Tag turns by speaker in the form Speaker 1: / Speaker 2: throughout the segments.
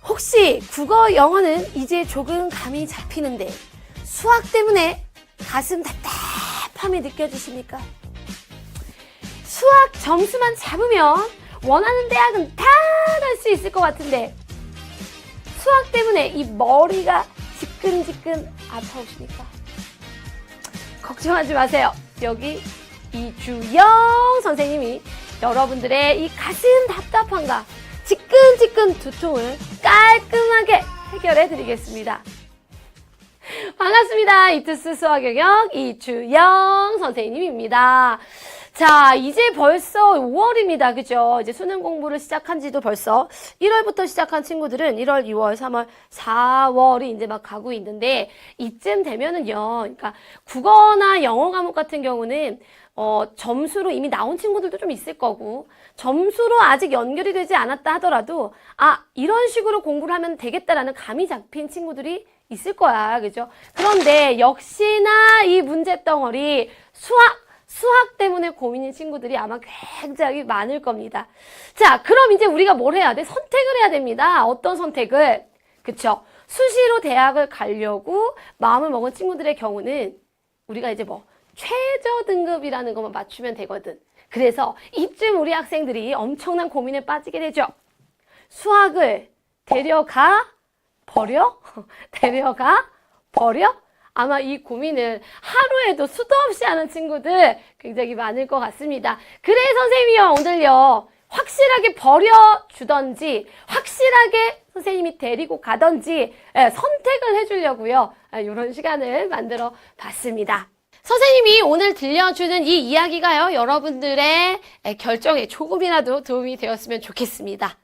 Speaker 1: 혹시 국어, 영어는 이제 조금 감이 잡히는데 수학 때문에 가슴 답답함이 느껴지십니까? 수학 점수만 잡으면 원하는 대학은 다 갈 수 있을 것 같은데 수학 때문에 이 머리가 지끈지끈 아파오십니까? 걱정하지 마세요. 여기 이주영 선생님이 여러분들의 이 가슴 답답함과 지끈지끈 두통을 깔끔하게 해결해 드리겠습니다. 반갑습니다. 이투스 수학영역 이주영 선생님입니다. 자, 이제 벌써 5월입니다. 그죠? 이제 수능 공부를 시작한 지도 벌써 1월부터 시작한 친구들은 1월, 2월, 3월, 4월이 이제 막 가고 있는데 이쯤 되면은요. 그러니까 국어나 영어 과목 같은 경우는 점수로 이미 나온 친구들도 좀 있을 거고 점수로 아직 연결이 되지 않았다 하더라도 이런 식으로 공부를 하면 되겠다라는 감이 잡힌 친구들이 있을 거야. 그죠? 그런데 역시나 이 문제덩어리 수학 때문에 고민인 친구들이 아마 굉장히 많을 겁니다. 자, 그럼 이제 우리가 뭘 해야 돼? 선택을 해야 됩니다. 어떤 선택을? 그쵸? 수시로 대학을 가려고 마음을 먹은 친구들의 경우는 우리가 이제 최저 등급이라는 것만 맞추면 되거든. 그래서 이쯤 우리 학생들이 엄청난 고민에 빠지게 되죠. 수학을 데려가? 버려? 데려가? 버려? 아마 이 고민을 하루에도 수도 없이 하는 친구들 굉장히 많을 것 같습니다. 그래 선생님이요 오늘요 확실하게 버려주던지 확실하게 선생님이 데리고 가던지 선택을 해주려고요 이런 시간을 만들어 봤습니다. 선생님이 오늘 들려주는 이 이야기가요 여러분들의 결정에 조금이라도 도움이 되었으면 좋겠습니다.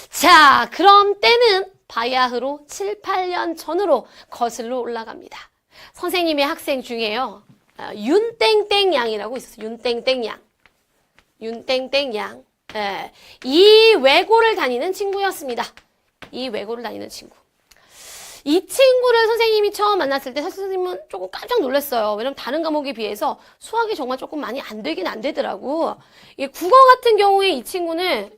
Speaker 1: 자, 그럼 때는 바야흐로 7, 8년 전으로 거슬러 올라갑니다. 선생님의 학생 중에요. 윤땡땡 양이라고 있었어요. 윤땡땡 양. 윤땡땡 양. 이 외고를 다니는 친구였습니다. 이 외고를 다니는 친구. 이 친구를 선생님이 처음 만났을 때 사실 선생님은 조금 깜짝 놀랐어요. 왜냐면 다른 과목에 비해서 수학이 정말 조금 많이 안 되긴 안 되더라고. 이 국어 같은 경우에 이 친구는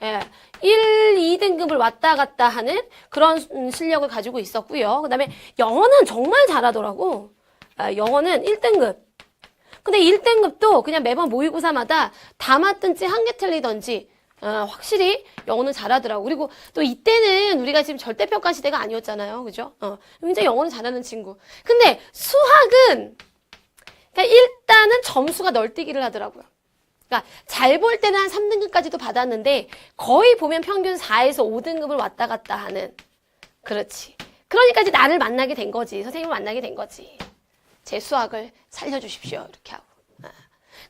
Speaker 1: 1, 2등급을 왔다 갔다 하는 그런 실력을 가지고 있었고요. 그 다음에 영어는 정말 잘하더라고. 영어는 1등급. 근데 1등급도 그냥 매번 모의고사마다 다 맞든지 한 개 틀리던지 확실히 영어는 잘하더라고. 그리고 또 이때는 우리가 지금 절대평가 시대가 아니었잖아요. 그죠? 굉장히 영어는 잘하는 친구. 근데 수학은 그러니까 일단은 점수가 널뛰기를 하더라고요. 그러니까 잘 볼 때는 한 3등급까지도 받았는데 거의 보면 평균 4에서 5등급을 왔다 갔다 하는 그렇지. 그러니까 이제 나를 만나게 된 거지. 선생님을 만나게 된 거지. 제 수학을 살려주십시오. 이렇게 하고.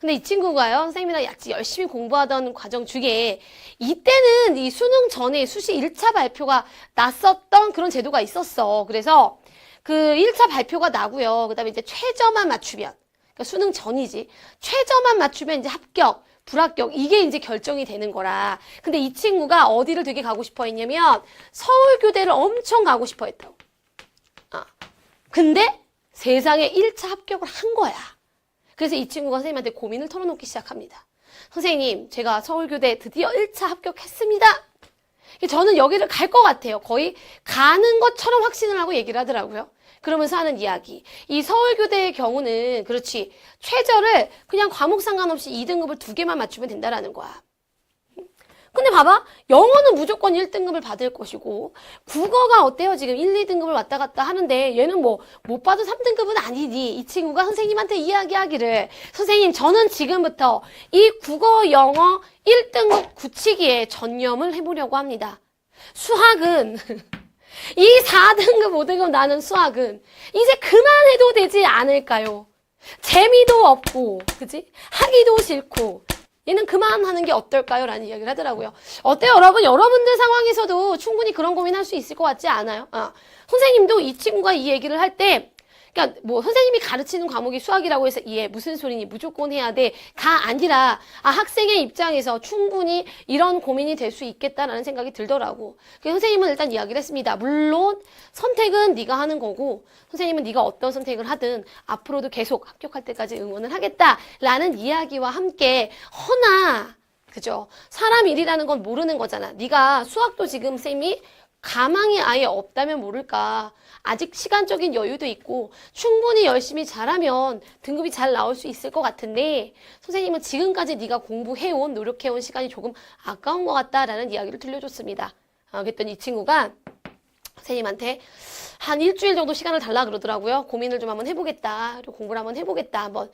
Speaker 1: 근데 이 친구가요, 선생님이랑 같이 열심히 공부하던 과정 중에 이때는 이 수능 전에 수시 1차 발표가 났었던 그런 제도가 있었어. 그래서 그 1차 발표가 나고요. 그 다음에 이제 최저만 맞추면, 그러니까 수능 전이지. 최저만 맞추면 이제 합격, 불합격, 이게 이제 결정이 되는 거라. 근데 이 친구가 어디를 되게 가고 싶어 했냐면 서울교대를 엄청 가고 싶어 했다고. 근데 세상에 1차 합격을 한 거야. 그래서 이 친구가 선생님한테 고민을 털어놓기 시작합니다. 선생님, 제가 서울교대 드디어 1차 합격했습니다. 저는 여기를 갈 것 같아요. 거의 가는 것처럼 확신을 하고 얘기를 하더라고요. 그러면서 하는 이야기. 이 서울교대의 경우는 그렇지. 최저를 그냥 과목 상관없이 2등급을 2개만 맞추면 된다라는 거야. 근데 봐봐. 영어는 무조건 1등급을 받을 것이고 국어가 어때요? 지금 1, 2등급을 왔다 갔다 하는데 얘는 못 받은 3등급은 아니니 이 친구가 선생님한테 이야기하기를 선생님 저는 지금부터 이 국어, 영어 1등급 굳히기에 전념을 해보려고 합니다. 수학은 이 4등급, 5등급 나는 수학은 이제 그만해도 되지 않을까요? 재미도 없고 그치? 하기도 싫고 얘는 그만하는 게 어떨까요? 라는 이야기를 하더라고요. 어때요, 여러분? 여러분들 상황에서도 충분히 그런 고민할 수 있을 것 같지 않아요? 선생님도 이 친구가 이 얘기를 할 때, 그러니까 선생님이 가르치는 과목이 수학이라고 해서 무슨 소리니 무조건 해야 돼?가 아니라 학생의 입장에서 충분히 이런 고민이 될 수 있겠다라는 생각이 들더라고. 그래서 선생님은 일단 이야기를 했습니다. 물론 선택은 네가 하는 거고 선생님은 네가 어떤 선택을 하든 앞으로도 계속 합격할 때까지 응원을 하겠다라는 이야기와 함께 허나 그죠? 사람 일이라는 건 모르는 거잖아. 네가 수학도 지금 쌤이 가망이 아예 없다면 모를까. 아직 시간적인 여유도 있고 충분히 열심히 잘하면 등급이 잘 나올 수 있을 것 같은데 선생님은 지금까지 네가 공부해온 노력해온 시간이 조금 아까운 것 같다라는 이야기를 들려줬습니다. 그랬더니 이 친구가 선생님한테 한 일주일 정도 시간을 달라 그러더라고요. 고민을 좀 한번 해보겠다. 그리고 공부를 한번 해보겠다. 한번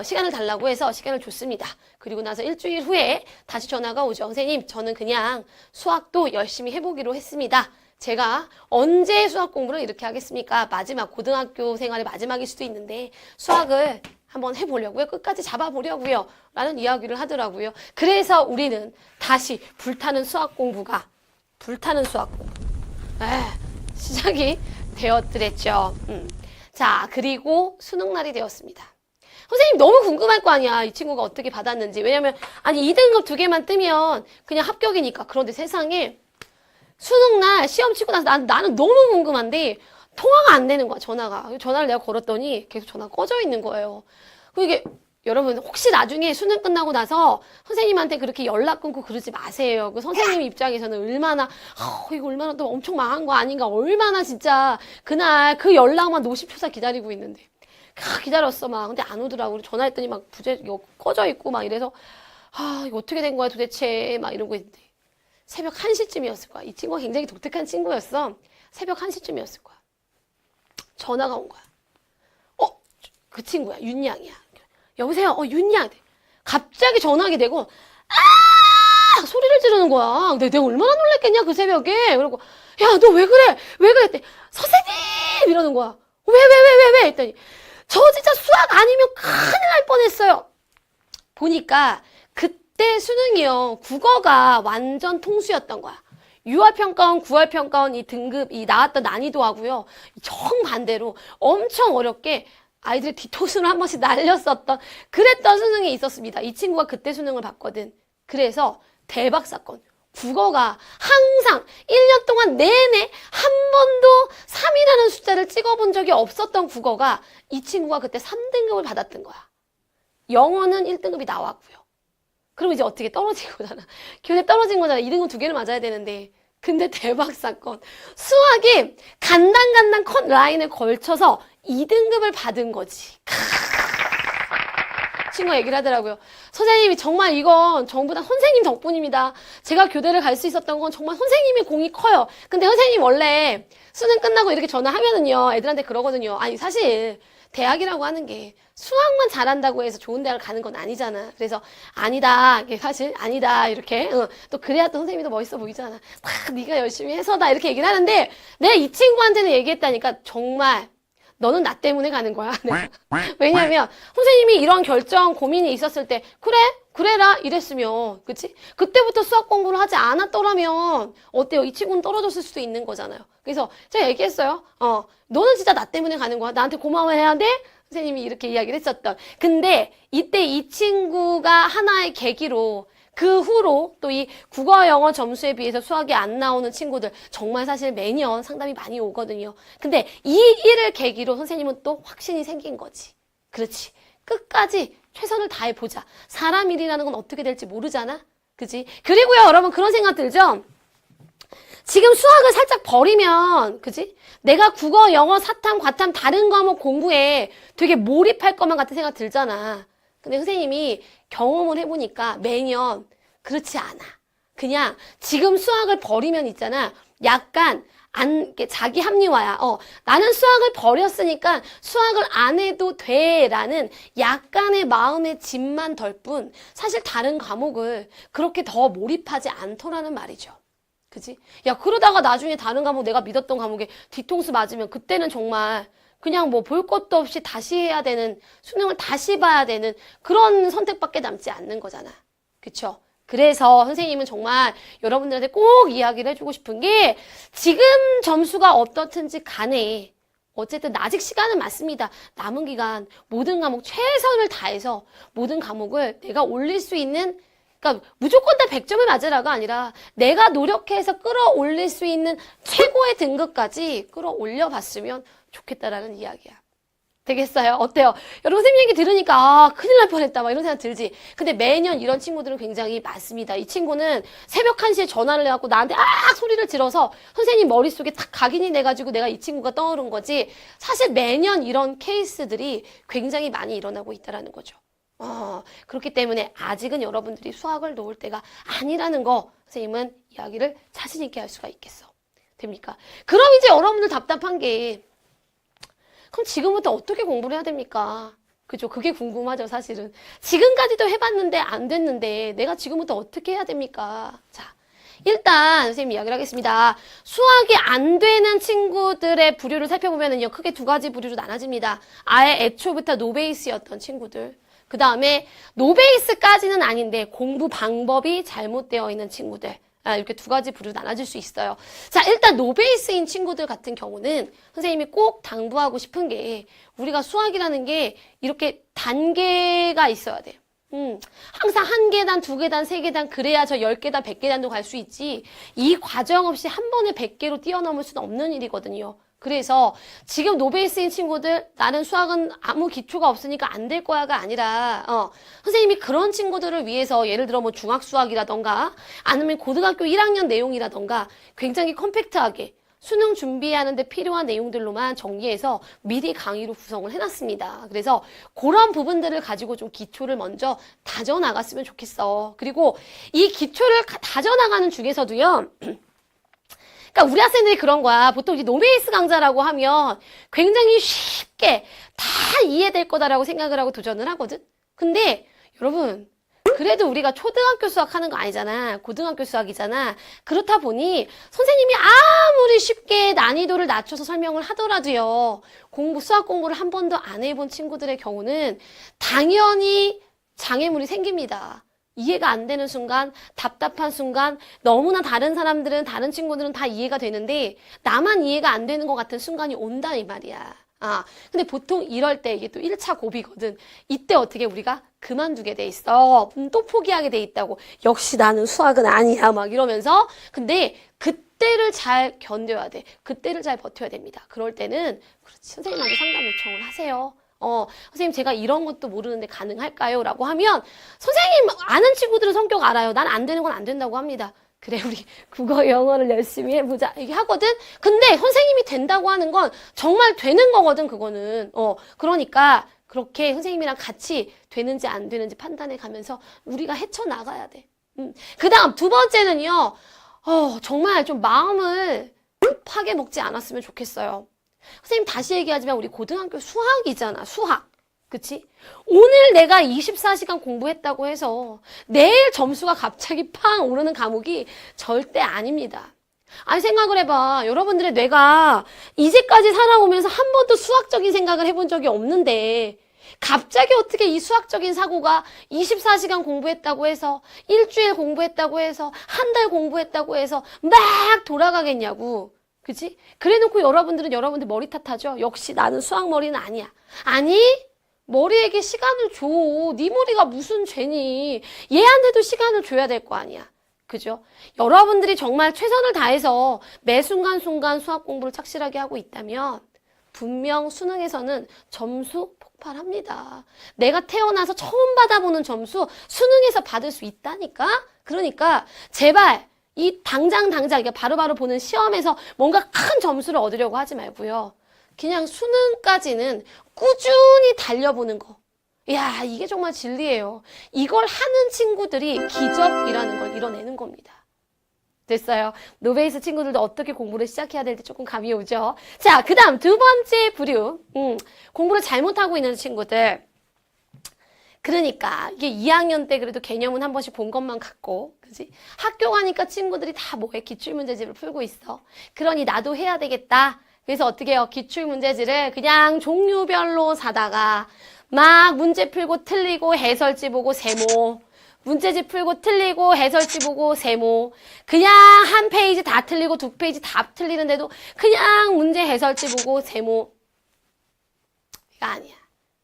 Speaker 1: 시간을 달라고 해서 시간을 줬습니다. 그리고 나서 일주일 후에 다시 전화가 오죠. 선생님, 저는 그냥 수학도 열심히 해보기로 했습니다. 제가 언제 수학 공부를 이렇게 하겠습니까? 마지막 고등학교 생활의 마지막일 수도 있는데 수학을 한번 해보려고요. 끝까지 잡아보려고요. 라는 이야기를 하더라고요. 그래서 우리는 다시 불타는 수학 공부가 시작이 되었더랬죠. 자, 그리고 수능날이 되었습니다. 선생님 너무 궁금할 거 아니야. 이 친구가 어떻게 받았는지. 왜냐면 아니 2등급 2개만 뜨면 그냥 합격이니까. 그런데 세상에 수능날 시험 치고 나서 나는 너무 궁금한데 통화가 안 되는 거야. 전화를 내가 걸었더니 계속 전화가 꺼져 있는 거예요. 이게 여러분 혹시 나중에 수능 끝나고 나서 선생님한테 그렇게 연락 끊고 그러지 마세요. 그 선생님 입장에서는 이거 얼마나 또 엄청 망한 거 아닌가. 얼마나 진짜 그날 그 연락만 노심초사 기다리고 있는데. 기다렸어 막. 근데 안 오더라고. 전화했더니 막 꺼져 있고 막 이래서 이거 어떻게 된 거야 도대체 막 이러고 있는데. 새벽 1시쯤이었을 거야. 이 친구가 굉장히 독특한 친구였어. 새벽 1시쯤이었을 거야. 전화가 온 거야. 그 친구야. 윤양이야. 여보세요? 윤양. 갑자기 전화기 되고 소리를 지르는 거야. 근데 내가 얼마나 놀랬겠냐 그 새벽에. 그러고 야, 너 왜 그래? 왜 그래? 했더니 선생님! 이러는 거야. 왜? 했더니 저 진짜 수학 아니면 큰일 날 뻔했어요. 보니까 그때 수능이요. 국어가 완전 통수였던 거야. 유아평가원, 구월평가원 이 등급, 이 나왔던 난이도하고요. 정반대로 엄청 어렵게 아이들의 뒤통수를 한 번씩 날렸었던 그랬던 수능이 있었습니다. 이 친구가 그때 수능을 봤거든. 그래서 대박 사건. 국어가 항상 1년 동안 내내 한 번도 3이라는 숫자를 찍어본 적이 없었던 국어가 이 친구가 그때 3등급을 받았던 거야. 영어는 1등급이 나왔고요. 그럼 이제 어떻게 떨어진 거잖아. 교내 떨어진 거잖아. 2등급 2개를 맞아야 되는데. 근데 대박 사건. 수학이 간당 컷 라인을 걸쳐서 2등급을 받은 거지. 친구가 얘기를 하더라고요. 선생님이 정말 이건 전부 다 선생님 덕분입니다. 제가 교대를 갈 수 있었던 건 정말 선생님의 공이 커요. 근데 선생님 원래 수능 끝나고 이렇게 전화하면은요. 애들한테 그러거든요. 아니 사실 대학이라고 하는 게 수학만 잘한다고 해서 좋은 대학을 가는 건 아니잖아. 그래서 아니다. 사실 아니다. 이렇게 또 그래야 또 선생님이 더 멋있어 보이잖아. 네가 열심히 해서다. 이렇게 얘기를 하는데 내가 이 친구한테는 얘기했다니까 정말 너는 나 때문에 가는 거야. 왜냐면 선생님이 이런 결정 고민이 있었을 때 그래라 이랬으면 그치? 그때부터 수학 공부를 하지 않았더라면 어때요? 이 친구는 떨어졌을 수도 있는 거잖아요. 그래서 제가 얘기했어요. 너는 진짜 나 때문에 가는 거야. 나한테 고마워해야 돼? 선생님이 이렇게 이야기를 했었던. 근데 이때 이 친구가 하나의 계기로 그 후로 또 이 국어 영어 점수에 비해서 수학이 안 나오는 친구들 정말 사실 매년 상담이 많이 오거든요. 근데 이 일을 계기로 선생님은 또 확신이 생긴 거지. 그렇지. 끝까지 최선을 다해보자. 사람 일이라는 건 어떻게 될지 모르잖아. 그지? 그리고요 여러분 그런 생각 들죠? 지금 수학을 살짝 버리면 그지? 내가 국어, 영어, 사탐, 과탐 다른 과목 공부에 되게 몰입할 것만 같은 생각 들잖아. 근데 선생님이 경험을 해보니까 매년 그렇지 않아. 그냥 지금 수학을 버리면 있잖아. 약간 자기 합리화야. 나는 수학을 버렸으니까 수학을 안 해도 돼 라는 약간의 마음의 짐만 덜 뿐 사실 다른 과목을 그렇게 더 몰입하지 않더라는 말이죠. 그지? 야 그러다가 나중에 다른 과목 내가 믿었던 과목에 뒤통수 맞으면 그때는 정말 그냥 뭐 볼 것도 없이 다시 해야 되는 수능을 다시 봐야 되는 그런 선택밖에 남지 않는 거잖아. 그쵸? 그래서 선생님은 정말 여러분들한테 꼭 이야기를 해주고 싶은 게 지금 점수가 어떻든지 간에 어쨌든 아직 시간은 많습니다. 남은 기간 모든 과목 최선을 다해서 모든 과목을 내가 올릴 수 있는 그러니까 무조건 다 100점을 맞으라가 아니라 내가 노력해서 끌어올릴 수 있는 최고의 등급까지 끌어올려 봤으면 좋겠다라는 이야기야. 되겠어요? 어때요? 여러분 선생님 얘기 들으니까 아 큰일 날 뻔했다 막 이런 생각 들지? 근데 매년 이런 친구들은 굉장히 많습니다. 이 친구는 새벽 1시에 전화를 해갖고 나한테 소리를 질러서 선생님 머릿속에 딱 각인이 돼가지고 내가 이 친구가 떠오른 거지. 사실 매년 이런 케이스들이 굉장히 많이 일어나고 있다는 거죠. 그렇기 때문에 아직은 여러분들이 수학을 놓을 때가 아니라는 거 선생님은 이야기를 자신 있게 할 수가 있겠어. 됩니까? 그럼 이제 여러분들 답답한 게 그럼 지금부터 어떻게 공부를 해야 됩니까? 그죠? 그게 궁금하죠, 사실은. 지금까지도 해봤는데 안 됐는데 내가 지금부터 어떻게 해야 됩니까? 자, 일단 선생님 이야기를 하겠습니다. 수학이 안 되는 친구들의 부류를 살펴보면은요, 크게 두 가지 부류로 나눠집니다. 아예 애초부터 노베이스였던 친구들. 그 다음에 노베이스까지는 아닌데 공부 방법이 잘못되어 있는 친구들. 이렇게 두 가지 부류로 나눠질 수 있어요. 자, 일단 노베이스인 친구들 같은 경우는 선생님이 꼭 당부하고 싶은 게 우리가 수학이라는 게 이렇게 단계가 있어야 돼요. 항상 한 계단, 두 계단, 세 계단 그래야 저 10계단, 100계단도 갈 수 있지 이 과정 없이 한 번에 100개로 뛰어넘을 수는 없는 일이거든요. 그래서 지금 노베이스인 친구들 나는 수학은 아무 기초가 없으니까 안 될 거야가 아니라 선생님이 그런 친구들을 위해서 예를 들어 뭐 중학수학이라던가 아니면 고등학교 1학년 내용이라던가 굉장히 컴팩트하게 수능 준비하는 데 필요한 내용들로만 정리해서 미리 강의로 구성을 해놨습니다. 그래서 그런 부분들을 가지고 좀 기초를 먼저 다져나갔으면 좋겠어. 그리고 이 기초를 다져나가는 중에서도요. 그러니까 우리 학생들이 그런 거야. 보통 이제 노베이스 강좌라고 하면 굉장히 쉽게 다 이해될 거다라고 생각을 하고 도전을 하거든. 근데 여러분 그래도 우리가 초등학교 수학 하는 거 아니잖아. 고등학교 수학이잖아. 그렇다 보니 선생님이 아무리 쉽게 난이도를 낮춰서 설명을 하더라도요. 수학 공부를 한 번도 안 해본 친구들의 경우는 당연히 장애물이 생깁니다. 이해가 안 되는 순간, 답답한 순간, 너무나 다른 사람들은, 다른 친구들은 다 이해가 되는데 나만 이해가 안 되는 것 같은 순간이 온다 이 말이야. 근데 보통 이럴 때 이게 또 1차 고비거든. 이때 어떻게 우리가 그만두게 돼 있어. 또 포기하게 돼 있다고. 역시 나는 수학은 아니야. 막 이러면서. 근데 그때를 잘 견뎌야 돼. 그때를 잘 버텨야 됩니다. 그럴 때는 그렇지, 선생님한테 상담 요청을 하세요. 선생님 제가 이런 것도 모르는데 가능할까요? 라고 하면 선생님 아는 친구들은 성격 알아요. 난 안 되는 건 안 된다고 합니다. 그래 우리 국어 영어를 열심히 해보자 이게 하거든. 근데 선생님이 된다고 하는 건 정말 되는 거거든. 그거는 그러니까 그렇게 선생님이랑 같이 되는지 안 되는지 판단해 가면서 우리가 헤쳐나가야 돼. 그 다음 두 번째는요. 정말 좀 마음을 급하게 먹지 않았으면 좋겠어요. 선생님 다시 얘기하지만 우리 고등학교 수학이잖아. 수학. 그치? 오늘 내가 24시간 공부했다고 해서 내일 점수가 갑자기 팡 오르는 과목이 절대 아닙니다. 아니 생각을 해봐. 여러분들의 뇌가 이제까지 살아오면서 한 번도 수학적인 생각을 해본 적이 없는데 갑자기 어떻게 이 수학적인 사고가 24시간 공부했다고 해서 일주일 공부했다고 해서 한 달 공부했다고 해서 막 돌아가겠냐고. 그치? 그래 놓고 여러분들은 여러분들 머리 탓하죠? 역시 나는 수학 머리는 아니야. 아니? 머리에게 시간을 줘. 네 머리가 무슨 죄니? 얘한테도 시간을 줘야 될 거 아니야. 그죠? 여러분들이 정말 최선을 다해서 매 순간순간 수학 공부를 착실하게 하고 있다면 분명 수능에서는 점수 폭발합니다. 내가 태어나서 처음 받아보는 점수 수능에서 받을 수 있다니까? 그러니까 제발 이 당장 이게 바로바로 보는 시험에서 뭔가 큰 점수를 얻으려고 하지 말고요. 그냥 수능까지는 꾸준히 달려보는 거. 이야, 이게 정말 진리예요. 이걸 하는 친구들이 기적이라는 걸 이뤄내는 겁니다. 됐어요. 노베이스 친구들도 어떻게 공부를 시작해야 될지 조금 감이 오죠. 자, 그 다음 두 번째 부류. 공부를 잘못하고 있는 친구들. 그러니까 이게 2학년 때 그래도 개념은 한 번씩 본 것만 같고, 그지? 학교 가니까 친구들이 다 뭐해? 기출문제집을 풀고 있어. 그러니 나도 해야 되겠다. 그래서 어떻게 해요? 기출문제지를 그냥 종류별로 사다가 막 문제 풀고 틀리고 해설지 보고 세모. 문제집 풀고 틀리고 해설지 보고 세모. 그냥 한 페이지 다 틀리고 두 페이지 다 틀리는데도 그냥 문제 해설지 보고 세모. 이거 아니야.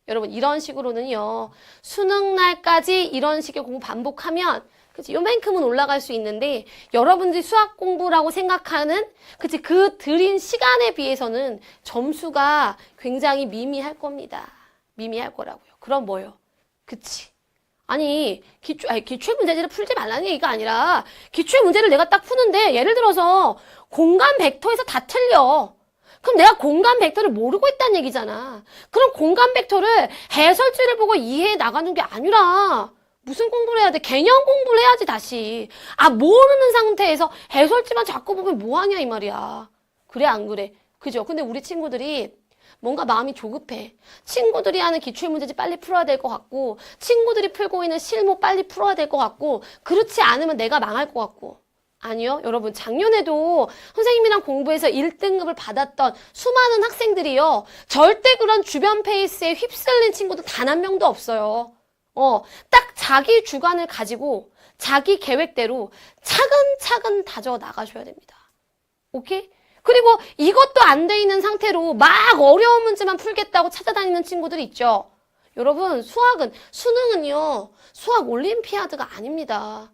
Speaker 1: 여러분 이런 식으로는요. 수능 날까지 이런 식의 공부 반복하면 그치? 요만큼은 올라갈 수 있는데 여러분들이 수학 공부라고 생각하는 그치? 그 들인 시간에 비해서는 점수가 굉장히 미미할 겁니다. 미미할 거라고요. 그럼 뭐요? 그치? 아니 기출 문제지를 풀지 말라는 얘기가 아니라 기출 문제를 내가 딱 푸는데 예를 들어서 공간 벡터에서 다 틀려. 그럼 내가 공간 벡터를 모르고 있다는 얘기잖아. 그럼 공간 벡터를 해설지를 보고 이해해 나가는 게 아니라 무슨 공부를 해야 돼? 개념 공부를 해야지 다시. 모르는 상태에서 해설지만 자꾸 보면 뭐하냐 이 말이야. 그래 안 그래? 그죠? 근데 우리 친구들이 뭔가 마음이 조급해. 친구들이 하는 기출문제집 빨리 풀어야 될 것 같고 친구들이 풀고 있는 실무 빨리 풀어야 될 것 같고 그렇지 않으면 내가 망할 것 같고 아니요. 여러분 작년에도 선생님이랑 공부해서 1등급을 받았던 수많은 학생들이요. 절대 그런 주변 페이스에 휩쓸린 친구도 단 한 명도 없어요. 딱 자기 주관을 가지고 자기 계획대로 차근차근 다져 나가셔야 됩니다. 오케이? 그리고 이것도 안 돼 있는 상태로 막 어려운 문제만 풀겠다고 찾아다니는 친구들이 있죠. 여러분 수능은요. 수학 올림피아드가 아닙니다.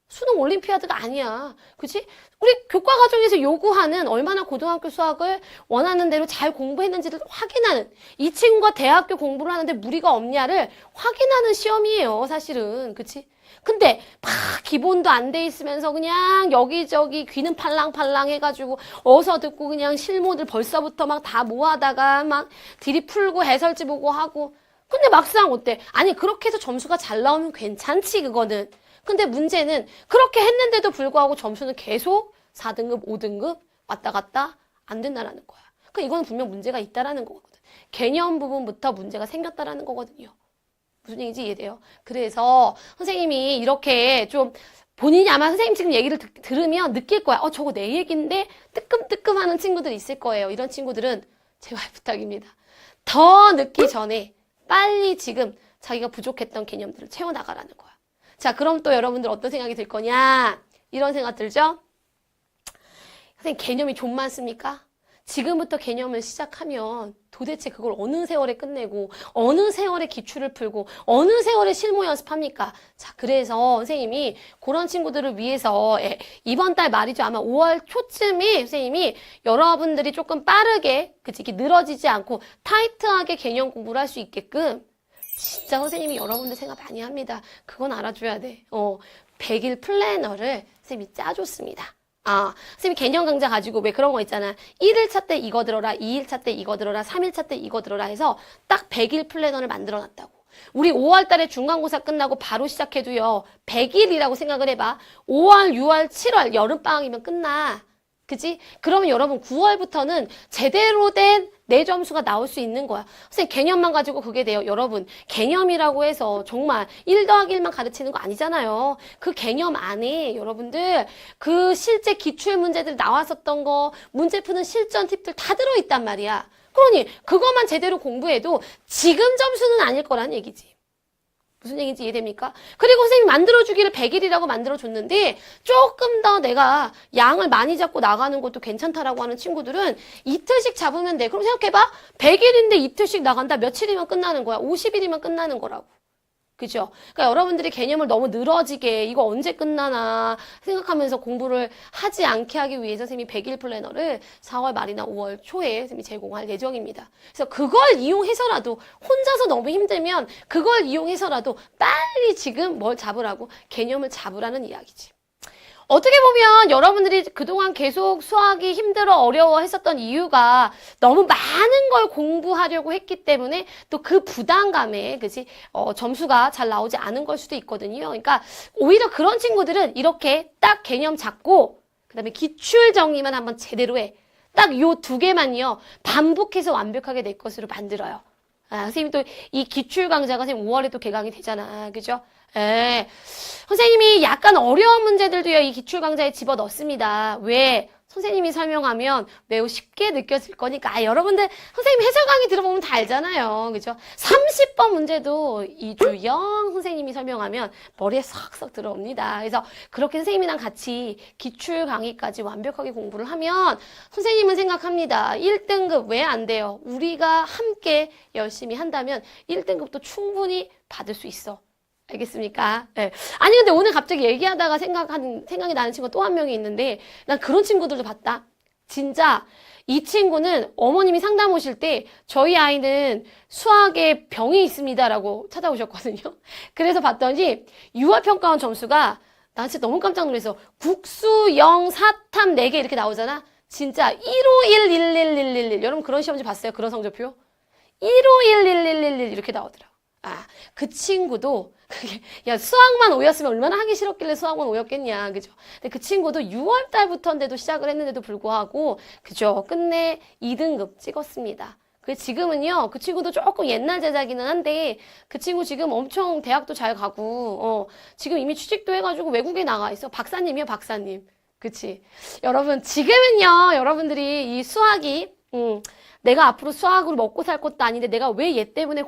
Speaker 1: 수능 올림피아드가 아니야. 그치? 우리 교과 과정에서 요구하는 얼마나 고등학교 수학을 원하는 대로 잘 공부했는지를 확인하는 이 친구가 대학교 공부를 하는데 무리가 없냐를 확인하는 시험이에요. 사실은. 그치? 근데 막 기본도 안 돼 있으면서 그냥 여기저기 귀는 팔랑팔랑 해가지고 어서 듣고 그냥 실무들 벌써부터 막 다 모아다가 막 들이 풀고 해설지 보고 하고 근데 막상 어때? 아니 그렇게 해서 점수가 잘 나오면 괜찮지 그거는. 근데 문제는 그렇게 했는데도 불구하고 점수는 계속 4등급, 5등급 왔다 갔다 안 된다라는 거야. 그러니까 이건 분명 문제가 있다라는 거거든. 개념 부분부터 문제가 생겼다라는 거거든요. 무슨 얘기인지 이해돼요? 그래서 선생님이 이렇게 좀 본인이 아마 선생님 지금 얘기를 들으면 느낄 거야. 저거 내 얘기인데 뜨끔뜨끔하는 친구들 있을 거예요. 이런 친구들은 제발 부탁입니다. 더 늦기 전에 빨리 지금 자기가 부족했던 개념들을 채워나가라는 거야. 자, 그럼 또 여러분들 어떤 생각이 들 거냐? 이런 생각 들죠? 선생님 개념이 좀 많습니까? 지금부터 개념을 시작하면 도대체 그걸 어느 세월에 끝내고 어느 세월에 기출을 풀고 어느 세월에 실무 연습합니까? 자, 그래서 선생님이 그런 친구들을 위해서 이번 달 말이죠. 아마 5월 초쯤에 선생님이 여러분들이 조금 빠르게 그치, 늘어지지 않고 타이트하게 개념 공부를 할 수 있게끔 진짜 선생님이 여러분들 생각 많이 합니다. 그건 알아줘야 돼. 100일 플래너를 선생님이 짜줬습니다. 선생님이 개념 강좌 가지고 왜 그런 거 있잖아. 1일차 때 이거 들어라, 2일차 때 이거 들어라, 3일차 때 이거 들어라 해서 딱 100일 플래너를 만들어 놨다고. 우리 5월 달에 중간고사 끝나고 바로 시작해도요. 100일이라고 생각을 해봐. 5월, 6월, 7월 여름방학이면 끝나. 그치? 그러면 여러분 9월부터는 제대로 된 내 점수가 나올 수 있는 거야. 선생님 개념만 가지고 그게 돼요. 여러분 개념이라고 해서 정말 1 더하기 1만 가르치는 거 아니잖아요. 그 개념 안에 여러분들 그 실제 기출 문제들 나왔었던 거 문제 푸는 실전 팁들 다 들어있단 말이야. 그러니 그것만 제대로 공부해도 지금 점수는 아닐 거란 얘기지. 무슨 얘기인지 이해됩니까? 그리고 선생님이 만들어주기를 100일이라고 만들어줬는데 조금 더 내가 양을 많이 잡고 나가는 것도 괜찮다라고 하는 친구들은 이틀씩 잡으면 돼. 그럼 생각해봐. 100일인데 이틀씩 나간다. 며칠이면 끝나는 거야. 50일이면 끝나는 거라고. 그죠? 그러니까 여러분들이 개념을 너무 늘어지게 이거 언제 끝나나 생각하면서 공부를 하지 않게 하기 위해서 선생님이 100일 플래너를 4월 말이나 5월 초에 선생님이 제공할 예정입니다. 그래서 그걸 이용해서라도 혼자서 너무 힘들면 그걸 이용해서라도 빨리 지금 뭘 잡으라고 개념을 잡으라는 이야기지. 어떻게 보면 여러분들이 그동안 계속 수학이 힘들어 어려워했었던 이유가 너무 많은 걸 공부하려고 했기 때문에 또 그 부담감에 그치 점수가 잘 나오지 않은 걸 수도 있거든요. 그러니까 오히려 그런 친구들은 이렇게 딱 개념 잡고 그다음에 기출 정리만 한번 제대로 해. 딱 요 두 개만요 반복해서 완벽하게 내 것으로 만들어요. 선생님이 또 이 기출 강좌가 선생님 5월에 또 개강이 되잖아. 그죠? 선생님이 약간 어려운 문제들도요, 이 기출 강좌에 집어 넣습니다. 왜? 선생님이 설명하면 매우 쉽게 느껴질 거니까. 여러분들 선생님 해설 강의 들어보면 다 알잖아요. 그죠? 30번 문제도 이주영 선생님이 설명하면 머리에 쏙쏙 들어옵니다. 그래서 그렇게 선생님이랑 같이 기출 강의까지 완벽하게 공부를 하면 선생님은 생각합니다. 1등급 왜 안 돼요? 우리가 함께 열심히 한다면 1등급도 충분히 받을 수 있어. 알겠습니까? 네. 아니 근데 오늘 갑자기 얘기하다가 생각이 나는 친구가 또 한 명이 있는데 난 그런 친구들도 봤다. 진짜 이 친구는 어머님이 상담 오실 때 저희 아이는 수학에 병이 있습니다라고 찾아오셨거든요. 그래서 봤더니 6월 평가원 점수가 난 진짜 너무 깜짝 놀라서 국수 0, 사탐 4개 이렇게 나오잖아. 진짜 1511111 여러분 그런 시험지 봤어요? 그런 성적표? 1511111 이렇게 나오더라고. 아, 그 친구도 야 수학만 5였으면 얼마나 하기 싫었길래 수학만 5였겠냐 그죠? 근데 그 친구도 6월 달부터인데도 시작을 했는데도 불구하고 그죠? 끝내 2등급 찍었습니다. 그 지금은요 그 친구도 조금 옛날 제자기는 한데 그 친구 지금 엄청 대학도 잘 가고 지금 이미 취직도 해가지고 외국에 나가 있어. 박사님이요 박사님. 그치? 여러분 지금은요 여러분들이 이 수학이 내가 앞으로 수학으로 먹고 살 것도 아닌데 내가 왜 얘 때문에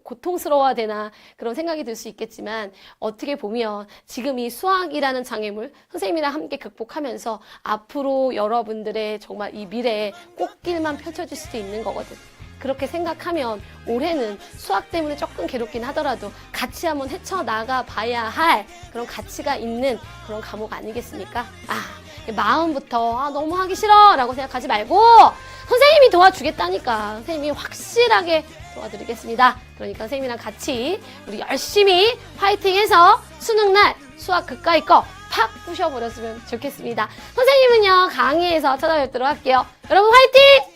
Speaker 1: 고통스러워야 되나 그런 생각이 들 수 있겠지만 어떻게 보면 지금 이 수학이라는 장애물 선생님이랑 함께 극복하면서 앞으로 여러분들의 정말 이 미래에 꽃길만 펼쳐질 수도 있는 거거든. 그렇게 생각하면 올해는 수학 때문에 조금 괴롭긴 하더라도 같이 한번 헤쳐나가 봐야 할 그런 가치가 있는 그런 과목 아니겠습니까? 마음부터 너무 하기 싫어 라고 생각하지 말고 선생님이 도와주겠다니까 선생님이 확실하게 도와드리겠습니다. 그러니까 선생님이랑 같이 우리 열심히 화이팅해서 수능날 수학 그까이 거 팍 부셔버렸으면 좋겠습니다. 선생님은요 강의에서 찾아뵙도록 할게요. 여러분 화이팅!